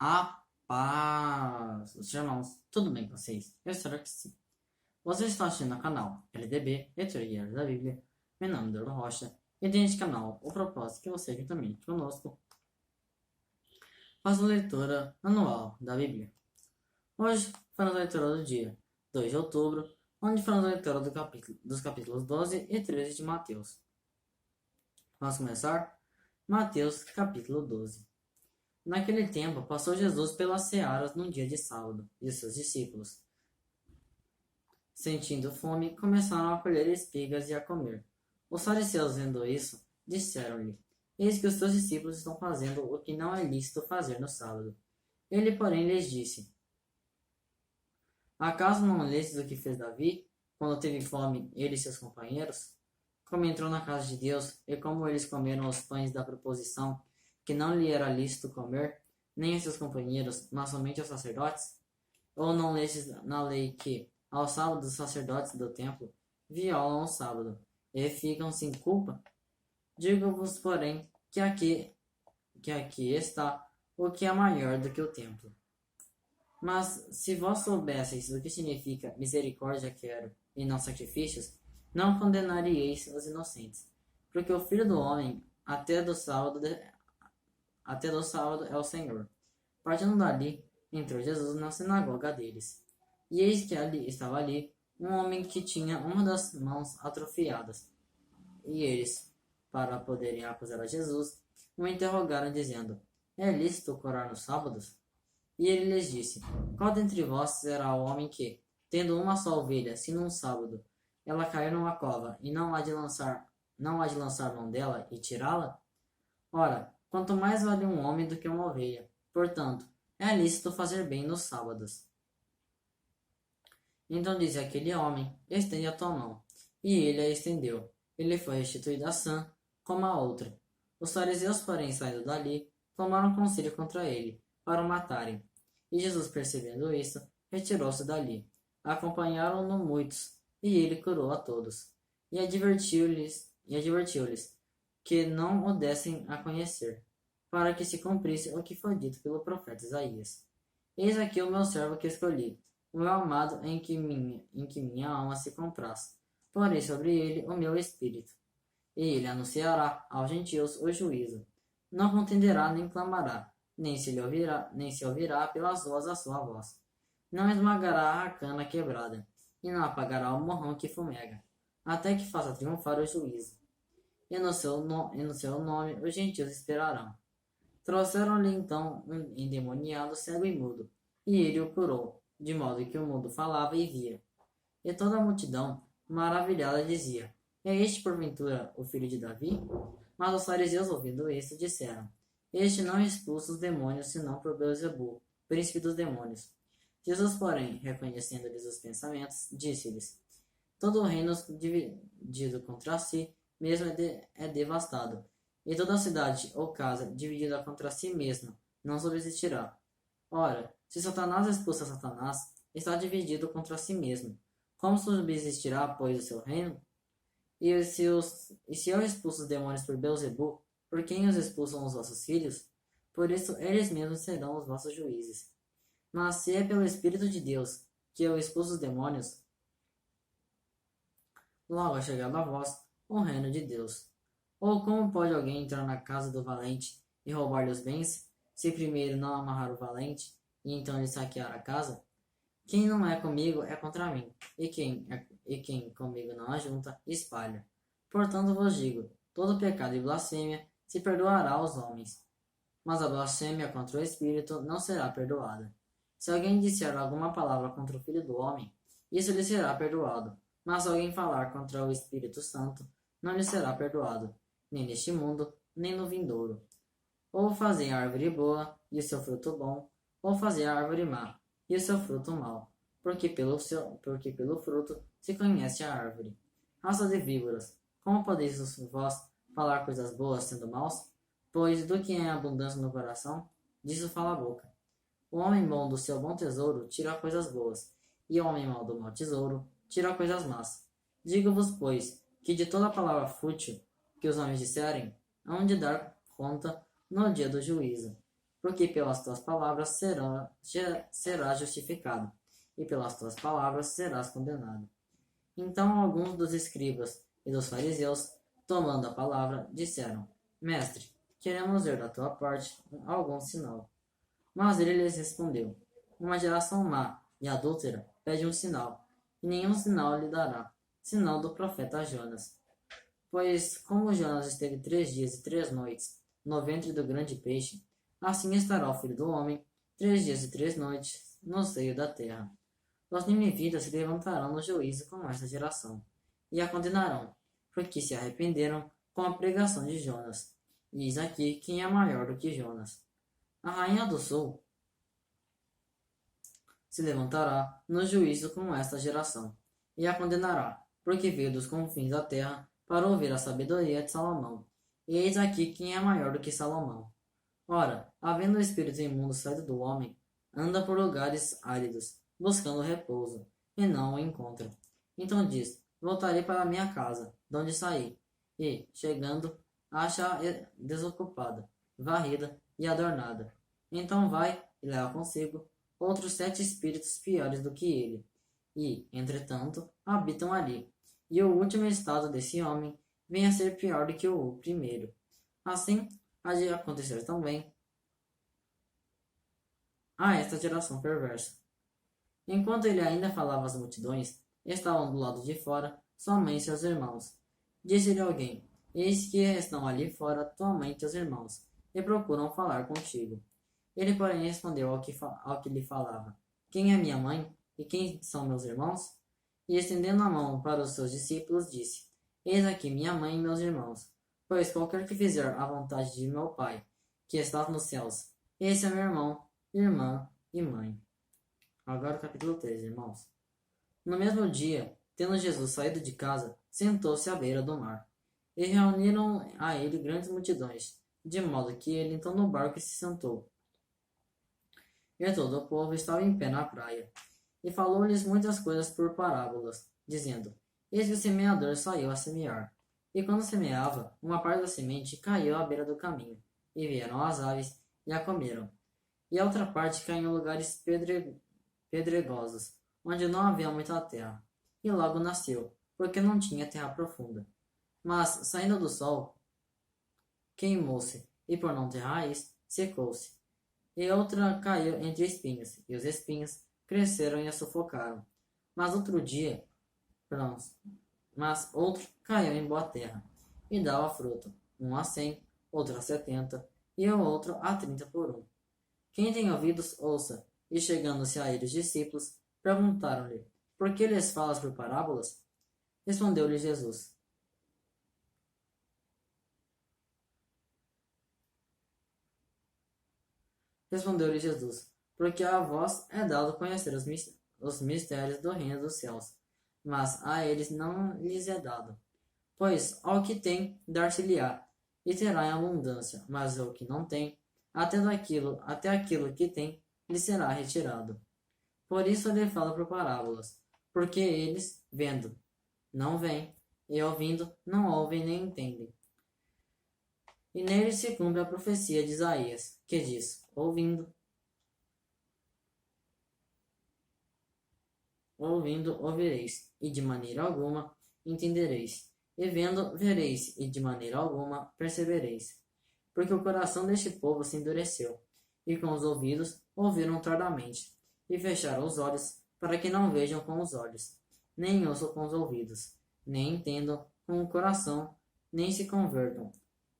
A paz, os irmãos, tudo bem com vocês? Eu espero que sim. Você está assistindo ao canal LDB, Leitura Diária da Bíblia. Meu nome é Eduardo Rocha e neste canal o propósito é que você juntamente conosco faça a leitura anual da Bíblia. Hoje faremos a leitura do dia 2 de outubro, onde faremos a leitura dos capítulos 12 e 13 de Mateus. Vamos começar? Mateus capítulo 12. Naquele tempo, passou Jesus pelas searas num dia de sábado, e seus discípulos, sentindo fome, começaram a colher espigas e a comer. Os fariseus, vendo isso, disseram-lhe: Eis que os teus discípulos estão fazendo o que não é lícito fazer no sábado. Ele, porém, lhes disse: Acaso não lestes o que fez Davi, quando teve fome, ele e seus companheiros? Como entrou na casa de Deus, e como eles comeram os pães da proposição, que não lhe era lícito comer, nem a seus companheiros, mas somente aos sacerdotes? Ou não lestes na lei que, aos sábados, os sacerdotes do templo violam o sábado, e ficam sem culpa? Digo-vos, porém, que aqui está o que é maior do que o templo. Mas, se vós soubesseis o que significa misericórdia quero, e não sacrifícios, não condenaríeis os inocentes, porque o Filho do Homem até do sábado é o Senhor. Partindo dali, entrou Jesus na sinagoga deles. E eis que estava ali um homem que tinha uma das mãos atrofiadas. E eles, para poderem acusar a Jesus, o interrogaram, dizendo: É lícito curar nos sábados? E ele lhes disse: Qual dentre vós será o homem que, tendo uma só ovelha, se num sábado ela cair numa cova, e não há de lançar mão dela e tirá-la? Ora, quanto mais vale um homem do que uma ovelha. Portanto, é lícito fazer bem nos sábados. Então disse aquele homem: Estende a tua mão. E ele a estendeu. Ele foi restituída sã, como a outra. Os fariseus, porém, saindo dali, tomaram conselho contra ele, para o matarem. E Jesus, percebendo isso, retirou-se dali. Acompanharam-no muitos, e ele curou a todos. E advertiu-lhes que não o dessem a conhecer, para que se cumprisse o que foi dito pelo profeta Isaías. Eis aqui o meu servo que escolhi, o meu amado em que minha alma se compraz. Porei sobre ele o meu espírito. E ele anunciará aos gentios o juízo. Não contenderá nem clamará, nem se ouvirá pelas ruas a sua voz. Não esmagará a cana quebrada, e não apagará o morrão que fumega, até que faça triunfar o juízo. E no seu nome os gentios esperarão. Trouxeram-lhe então um endemoniado cego e mudo, e ele o curou, de modo que o mudo falava e via. E toda a multidão, maravilhada, dizia: É este porventura o filho de Davi? Mas os fariseus, ouvindo isso, disseram: Este não expulsa os demônios, senão por Beelzebul, príncipe dos demônios. Jesus, porém, reconhecendo-lhes os pensamentos, disse-lhes: Todo reino dividido contra si mesmo é devastado, e toda cidade ou casa dividida contra si mesma não subsistirá. Ora, se Satanás expulsa Satanás, está dividido contra si mesmo. Como subsistirá, pois, o seu reino? E se eu expulso os demônios por Beelzebul, por quem os expulsam os vossos filhos? Por isso eles mesmos serão os vossos juízes. Mas se é pelo Espírito de Deus que eu expulso os demônios, logo é chegado a vós o reino de Deus. Ou como pode alguém entrar na casa do valente e roubar-lhe os bens, se primeiro não amarrar o valente e então lhe saquear a casa? Quem não é comigo é contra mim, e quem comigo não ajunta, espalha. Portanto vos digo, todo pecado e blasfêmia se perdoará aos homens, mas a blasfêmia contra o Espírito não será perdoada. Se alguém disser alguma palavra contra o Filho do Homem, isso lhe será perdoado, mas se alguém falar contra o Espírito Santo, não lhe será perdoado, nem neste mundo, nem no vindouro. Ou fazei a árvore boa, e o seu fruto bom, ou fazei a árvore má, e o seu fruto mau, porque pelo fruto se conhece a árvore. Raça de víboras, como podeis vós falar coisas boas sendo maus? Pois do que é abundância no coração, disso fala a boca. O homem bom do seu bom tesouro tira coisas boas, e o homem mau do mau tesouro tira coisas más. Digo-vos, pois, que de toda palavra fútil que os homens disserem, hão de dar conta no dia do juízo. porque pelas tuas palavras serás justificado, e pelas tuas palavras serás condenado. Então alguns dos escribas e dos fariseus, tomando a palavra, disseram: Mestre, queremos ver da tua parte algum sinal. Mas ele lhes respondeu: Uma geração má e adúltera pede um sinal, e nenhum sinal lhe dará, senão do profeta Jonas. Pois como Jonas esteve 3 dias e 3 noites no ventre do grande peixe, assim estará o Filho do Homem 3 dias e 3 noites no seio da terra. Os ninivitas se levantarão no juízo com esta geração, e a condenarão, porque se arrependeram com a pregação de Jonas. E eis aqui quem é maior do que Jonas. A rainha do sul se levantará no juízo com esta geração, e a condenará, porque veio dos confins da terra para ouvir a sabedoria de Salomão. E eis aqui quem é maior do que Salomão. Ora, havendo o espírito imundo saído do homem, anda por lugares áridos, buscando repouso, e não o encontra. Então diz: Voltarei para minha casa, de onde saí. E, chegando, acha-a desocupada, varrida e adornada. Então vai e leva consigo outros 7 espíritos piores do que ele, e, entretanto, habitam ali. E o último estado desse homem vem a ser pior do que o primeiro. Assim, há de acontecer também a esta geração perversa. Enquanto ele ainda falava às multidões, estavam do lado de fora somente seus irmãos. Disse-lhe alguém: Eis que estão ali fora tua mãe e teus irmãos, e procuram falar contigo. Ele, porém, respondeu ao que lhe falava: Quem é minha mãe e quem são meus irmãos? E estendendo a mão para os seus discípulos, disse: Eis aqui minha mãe e meus irmãos. Pois qualquer que fizer a vontade de meu Pai, que está nos céus, esse é meu irmão, irmã e mãe. Agora o capítulo 3, irmãos. No mesmo dia, tendo Jesus saído de casa, sentou-se à beira do mar. E reuniram a ele grandes multidões, de modo que ele entrou no barco e se sentou. E todo o povo estava em pé na praia. E falou-lhes muitas coisas por parábolas, dizendo: Eis que o semeador saiu a semear. E quando semeava, uma parte da semente caiu à beira do caminho, e vieram as aves e a comeram. E a outra parte caiu em lugares pedregosos, onde não havia muita terra, e logo nasceu, porque não tinha terra profunda. Mas, saindo do sol, queimou-se, e por não ter raiz, secou-se. E outra caiu entre espinhos, e os espinhos cresceram e a sufocaram. Mas outro caiu em boa terra, e dava fruto, um a 100, outro a 70, e o outro a 30 por um. Quem tem ouvidos, ouça. E chegando-se a ele os discípulos, perguntaram-lhe: Por que lhes falas por parábolas? Respondeu-lhe Jesus: Porque a vós é dado conhecer os mistérios do reino dos céus, mas a eles não lhes é dado. Pois ao que tem, dar-se-lhe-á, e terá em abundância, mas ao que não tem, até aquilo que tem, lhe será retirado. Por isso ele fala por parábolas, porque eles, vendo, não veem, e ouvindo, não ouvem nem entendem. E nele se cumpre a profecia de Isaías, que diz: ouvindo, ouvireis, e de maneira alguma entendereis, e vendo, vereis, e de maneira alguma percebereis. Porque o coração deste povo se endureceu, e com os ouvidos ouviram tardamente, e fecharam os olhos, para que não vejam com os olhos, nem ouçam com os ouvidos, nem entendam com o coração, nem se convertam,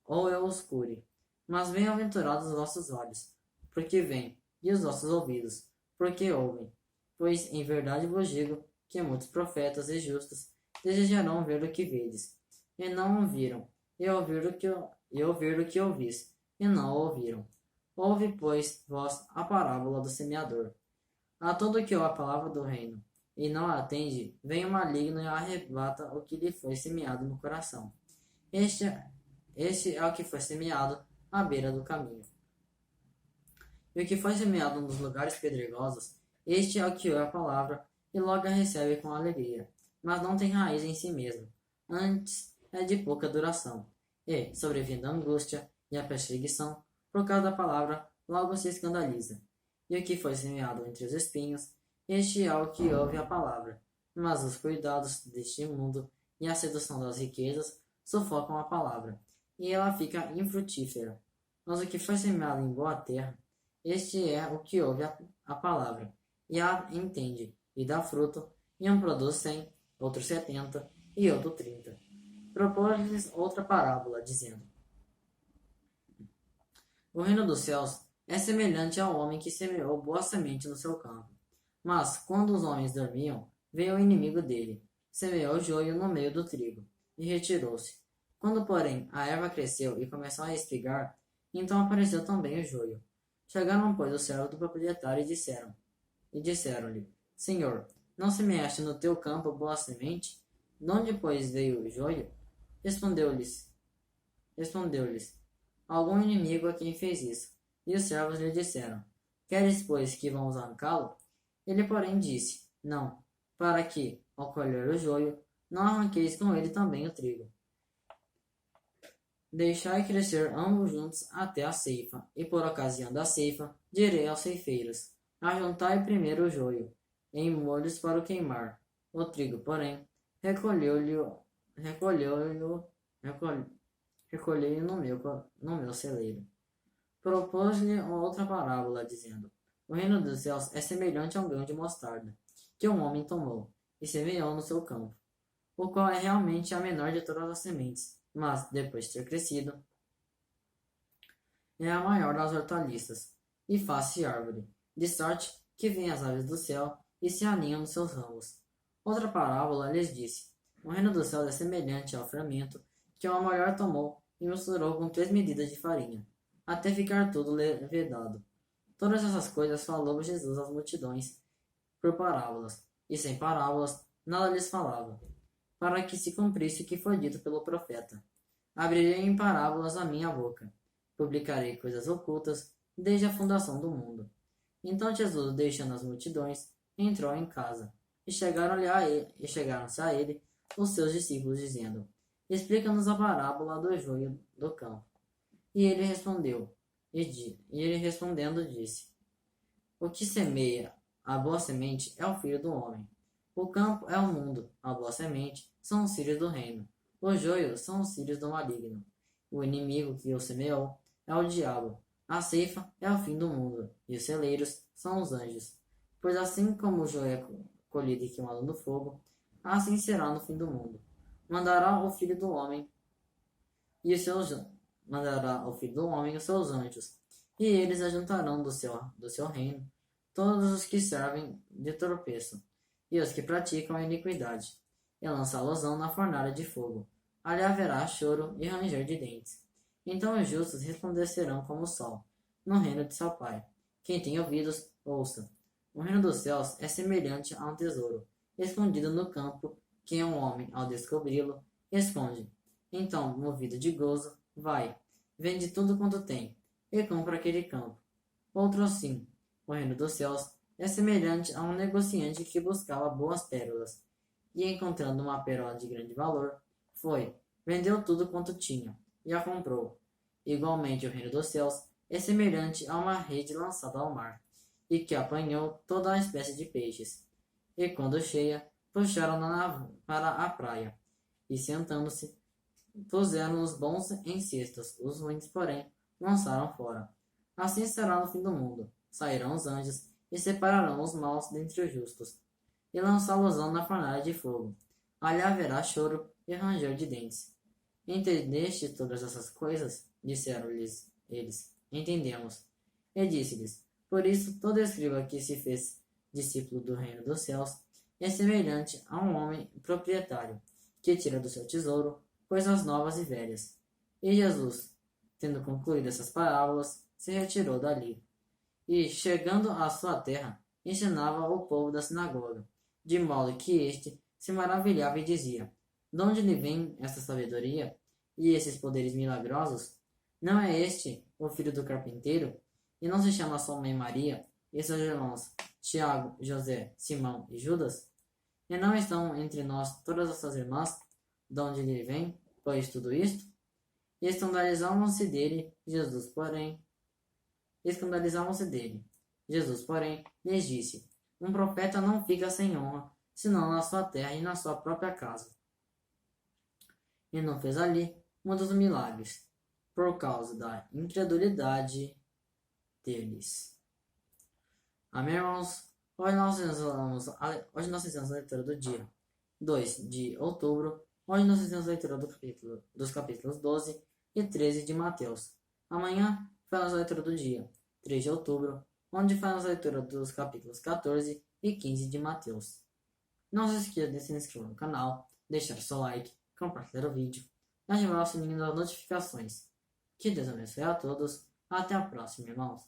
ou eu os cure. Mas bem-aventurados os vossos olhos, porque veem, e os vossos ouvidos, porque ouvem. Pois em verdade vos digo que muitos profetas e justos desejarão ver o que vedes, e não o viram, e ouvir o que ouvis, e não o ouviram. Ouve, pois, vós a parábola do semeador. A todo que ouve a palavra do reino, e não a atende, vem o maligno e arrebata o que lhe foi semeado no coração. Este é o que foi semeado à beira do caminho. E o que foi semeado nos lugares pedregosos, este é o que ouve a palavra e logo a recebe com alegria, mas não tem raiz em si mesmo. Antes é de pouca duração. E, sobrevindo a angústia e a perseguição, por causa da palavra, logo se escandaliza. E o que foi semeado entre os espinhos, este é o que ouve a palavra. Mas os cuidados deste mundo e a sedução das riquezas sufocam a palavra, e ela fica infrutífera. Mas o que foi semeado em boa terra, este é o que ouve a palavra, e a entende, e dá fruto, e um produz 100, outro 70, e outro 30. Propôs-lhes outra parábola, dizendo: O reino dos céus é semelhante ao homem que semeou boa semente no seu campo. Mas, quando os homens dormiam, veio o inimigo dele, semeou joio no meio do trigo, e retirou-se. Quando, porém, a erva cresceu e começou a espigar, então apareceu também o joio. Chegaram, pois, os servos do proprietário e disseram-lhe: Senhor, não semeaste no teu campo boa semente? De onde, pois, veio o joio? Respondeu-lhes: Algum inimigo a quem fez isso. E os servos lhe disseram: Queres, pois, que vamos arrancá-lo? Ele, porém, disse: Não, para que, ao colher o joio, não arranqueis com ele também o trigo. Deixai crescer ambos juntos até a ceifa, e por ocasião da ceifa, direi aos ceifeiros: Ajuntai primeiro o joio, em molhos para o queimar. O trigo, porém, recolhei no meu celeiro. Propôs-lhe outra parábola, dizendo: O reino dos céus é semelhante a um grão de mostarda, que um homem tomou, e semeou no seu campo, o qual é realmente a menor de todas as sementes, mas, depois de ter crescido, é a maior das hortaliças, e faz-se árvore, de sorte que vêm as aves do céu e se aninham nos seus ramos. Outra parábola lhes disse: O reino dos céus é semelhante ao fermento que uma mulher tomou e misturou com 3 medidas de farinha, até ficar tudo levedado. Todas essas coisas falou Jesus às multidões por parábolas, e sem parábolas nada lhes falava, para que se cumprisse o que foi dito pelo profeta: Abrirei em parábolas a minha boca, publicarei coisas ocultas desde a fundação do mundo. Então Jesus, deixando as multidões, entrou em casa, e chegaram-se a ele os seus discípulos, dizendo: Explica-nos a parábola do joio do campo. E ele respondendo disse: O que semeia a boa semente é o filho do homem. O campo é o mundo, a boa semente são os filhos do reino. Os joios são os filhos do maligno. O inimigo que o semeou é o diabo. A ceifa é o fim do mundo, e os celeiros são os anjos. Pois assim como o joio é colhido e queimado no fogo, assim será no fim do mundo. Mandará o Filho do Homem e os seus anjos, e eles ajuntarão do seu reino todos os que servem de tropeço, e os que praticam a iniquidade, e lançá-los-ão na fornalha de fogo. Ali haverá choro e ranger de dentes. Então os justos resplandecerão como o sol, no reino de seu Pai. Quem tem ouvidos, ouça. O reino dos céus é semelhante a um tesouro, escondido no campo, que um homem, ao descobri-lo, esconde. Então, movido de gozo, vai, vende tudo quanto tem, e compra aquele campo. Outro assim, o reino dos céus é semelhante a um negociante que buscava boas pérolas, e encontrando uma pérola de grande valor, foi, vendeu tudo quanto tinha, e a comprou. Igualmente, o reino dos céus é semelhante a uma rede lançada ao mar, e que apanhou toda a espécie de peixes. E quando cheia, puxaram-na para a praia, e sentando-se, puseram os bons em cestos, os ruins, porém, lançaram fora. Assim será no fim do mundo. Sairão os anjos e separarão os maus dentre os justos, e lançá-los-ão na fornalha de fogo. Ali haverá choro e ranger de dentes. Entendeste todas essas coisas? Disseram-lhes eles. Entendemos. E disse-lhes: Por isso, todo escriba que se fez discípulo do reino dos céus é semelhante a um homem proprietário, que tira do seu tesouro coisas novas e velhas. E Jesus, tendo concluído essas parábolas, se retirou dali. E, chegando à sua terra, ensinava o povo da sinagoga, de modo que este se maravilhava e dizia: De onde lhe vem esta sabedoria e esses poderes milagrosos? Não é este o filho do carpinteiro? E não se chama sua mãe Maria, e seus irmãos Tiago, José, Simão e Judas? E não estão entre nós todas essas irmãs? De onde lhe vem, pois, tudo isto? E escandalizavam-se dele. Jesus, porém, escandalizavam-se dele. Jesus, porém, lhes disse: um profeta não fica sem honra, senão na sua terra e na sua própria casa. E não fez ali muitos milagres, por causa da incredulidade deles. Amém, irmãos? Hoje nós fizemos a leitura do dia 2 de outubro. Hoje nós fizemos a leitura dos capítulos 12 e 13 de Mateus. Amanhã faremos a leitura do dia 3 de outubro, onde faremos a leitura dos capítulos 14 e 15 de Mateus. Não se esqueça de se inscrever no canal, deixar seu like, compartilhar o vídeo e ativar o sininho das notificações. Que Deus abençoe a todos. Até a próxima, irmãos.